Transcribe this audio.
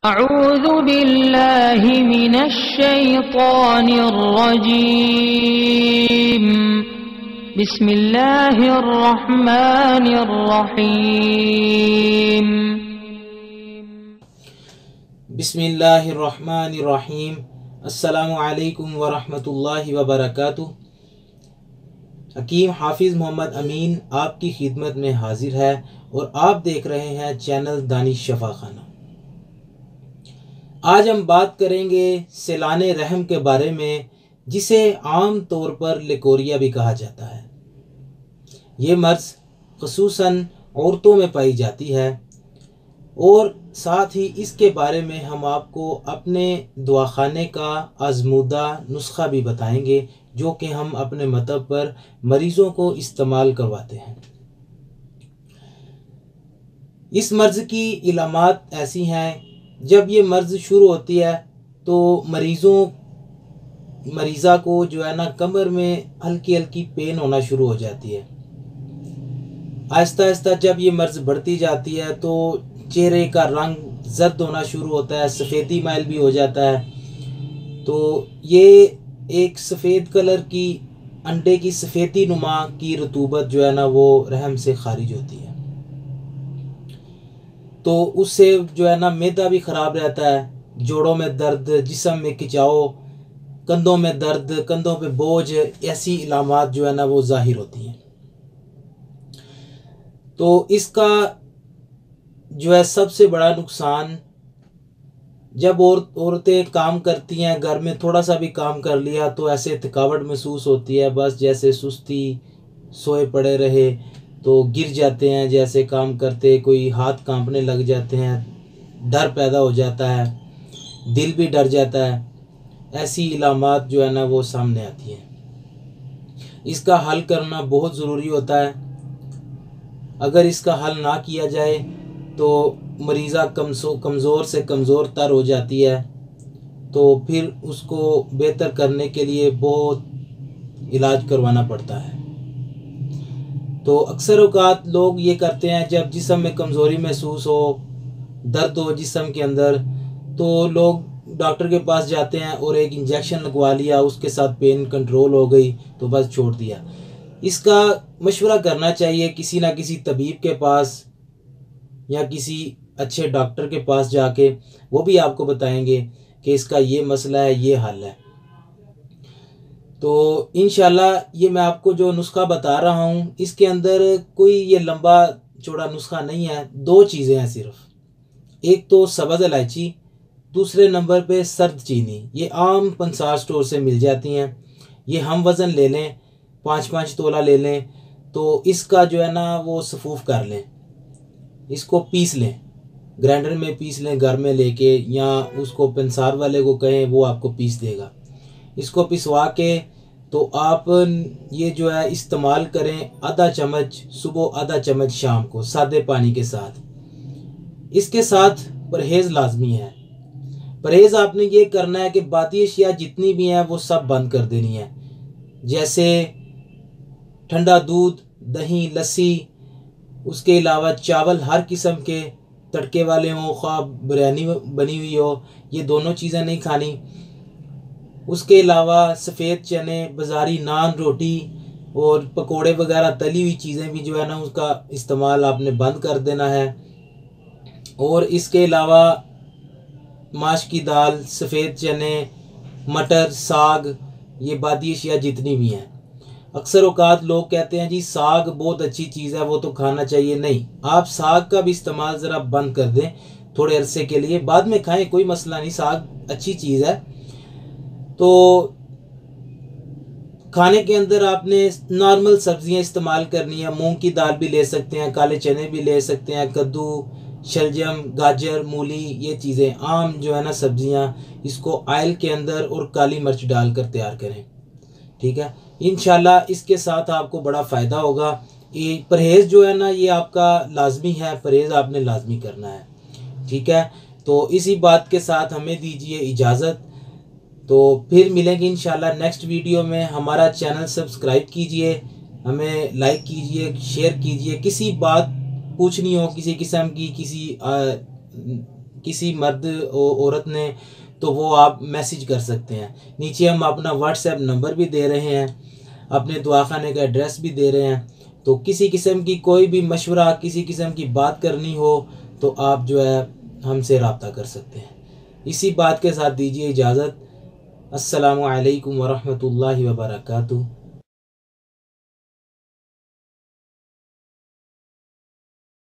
अऊज़ु बिल्लाहि मिनश शैतानिर रजीम। बिस्मिल्लाहिर रहमानिर रहीम। बिस्मिल्लाहिर रहमानिर रहीम। अस्सलामु अलैकुम व रहमतुल्लाहि व बरकातुहू। हकीम हाफिज़ मोहम्मद अमीन आपकी खिदमत में हाजिर है और आप देख रहे हैं चैनल दानिश शफा खाना। आज हम बात करेंगे सैलाने रहम के बारे में, जिसे आम तौर पर लिकोरिया भी कहा जाता है। ये मर्ज़ ख़ुसूसन औरतों में पाई जाती है और साथ ही इसके बारे में हम आपको अपने दवाखाने का आज़मूदा नुस्खा भी बताएंगे, जो कि हम अपने मतब पर मरीज़ों को इस्तेमाल करवाते हैं। इस मर्ज़ की इलामात ऐसी हैं, जब ये मर्ज़ शुरू होती है तो मरीज़ा को जो है ना कमर में हल्की हल्की पेन होना शुरू हो जाती है। आहिस्ता आहिस्ता जब ये मर्ज़ बढ़ती जाती है तो चेहरे का रंग जर्द होना शुरू होता है, सफ़ेदी माइल भी हो जाता है। तो ये एक सफ़ेद कलर की अंडे की सफ़ेदी नुमा की रतूबत जो है ना वो रहम से खारिज होती है। तो उससे जो है ना मैदा भी ख़राब रहता है, जोड़ों में दर्द, जिस्म में खिंचाव, कंधों में दर्द, कंधों पे बोझ, ऐसी इलामात जो है ना वो ज़ाहिर होती हैं। तो इसका जो है सबसे बड़ा नुकसान, जब औरतें काम करती हैं, घर में थोड़ा सा भी काम कर लिया तो ऐसे थकावट महसूस होती है, बस जैसे सुस्ती, सोए पड़े रहे, तो गिर जाते हैं जैसे काम करते, कोई हाथ कांपने लग जाते हैं, डर पैदा हो जाता है, दिल भी डर जाता है। ऐसी इलामात जो है ना वो सामने आती हैं। इसका हल करना बहुत ज़रूरी होता है। अगर इसका हल ना किया जाए तो मरीज़ा कमज़ोर से कमज़ोर तर हो जाती है, तो फिर उसको बेहतर करने के लिए बहुत इलाज करवाना पड़ता है। तो अक्सर औक़ात लोग ये करते हैं, जब जिस्म में कमज़ोरी महसूस हो, दर्द हो जिस्म के अंदर, तो लोग डॉक्टर के पास जाते हैं और एक इंजेक्शन लगवा लिया, उसके साथ पेन कंट्रोल हो गई तो बस छोड़ दिया। इसका मशवरा करना चाहिए किसी ना किसी तबीब के पास या किसी अच्छे डॉक्टर के पास जाके, वो भी आपको बताएंगे कि इसका ये मसला है, ये हल है। तो इंशाल्लाह ये मैं आपको जो नुस्खा बता रहा हूँ, इसके अंदर कोई ये लंबा चौड़ा नुस्खा नहीं है। दो चीज़ें हैं सिर्फ, एक तो सब्ज़ इलायची, दूसरे नंबर पे सर्द चीनी। ये आम पंसार स्टोर से मिल जाती हैं। ये हम वज़न ले लें, 5-5 तोला ले लें, तो इसका जो है ना वो सफ़ूफ़ कर लें, इसको पीस लें, ग्राइंडर में पीस लें घर में लेके, या उसको पंसार वाले को कहें वो आपको पीस देगा। इसको पिसवा के तो आप ये जो है इस्तेमाल करें, आधा चम्मच सुबह, आधा चम्मच शाम को, सादे पानी के साथ। इसके साथ परहेज़ लाजमी है। परहेज़ आपने ये करना है कि बादी अशिया जितनी भी हैं वो सब बंद कर देनी है, जैसे ठंडा दूध, दही, लस्सी, उसके अलावा चावल हर किस्म के, तड़के वाले हों, ख्वाह बिरयानी बनी हुई हो, ये दोनों चीज़ें नहीं खानी। उसके अलावा सफ़ेद चने, बाज़ारी नान, रोटी और पकोड़े वगैरह, तली हुई चीज़ें भी जो है ना उसका इस्तेमाल आपने बंद कर देना है। और इसके अलावा माश की दाल, सफ़ेद चने, मटर, साग, ये बादी अशिया जितनी भी हैं। अक्सर औक़ात लोग कहते हैं जी साग बहुत अच्छी चीज़ है, वो तो खाना चाहिए। नहीं, आप साग का भी इस्तेमाल ज़रा बंद कर दें थोड़े अरसे के लिए, बाद में खाएं, कोई मसला नहीं, साग अच्छी चीज़ है। तो खाने के अंदर आपने नॉर्मल सब्जियां इस्तेमाल करनी है। मूंग की दाल भी ले सकते हैं, काले चने भी ले सकते हैं, कद्दू, शलजम, गाजर, मूली, ये चीज़ें आम जो है ना सब्जियां, इसको ऑयल के अंदर और काली मिर्च डालकर तैयार करें। ठीक है, इंशाल्लाह इसके साथ आपको बड़ा फ़ायदा होगा। ये परहेज़ जो है ना ये आपका लाजमी है, परहेज़ आपने लाजमी करना है। ठीक है, तो इसी बात के साथ हमें दीजिए इजाज़त। तो फिर मिलेंगे इंशाल्लाह नेक्स्ट वीडियो में। हमारा चैनल सब्सक्राइब कीजिए, हमें लाइक कीजिए, शेयर कीजिए। किसी बात पूछनी हो, किसी किस्म की, किसी किसी मर्द औरत ने, तो वो आप मैसेज कर सकते हैं। नीचे हम अपना व्हाट्सएप नंबर भी दे रहे हैं, अपने दुआखाने का एड्रेस भी दे रहे हैं। तो किसी किस्म की कोई भी मशवरा, किसी किस्म की बात करनी हो तो आप जो है हमसे रब्ता कर सकते हैं। इसी बात के साथ दीजिए इजाज़त। अस्सलामु अलैकुम वरहमतुल्लाहि वबरकातुहू।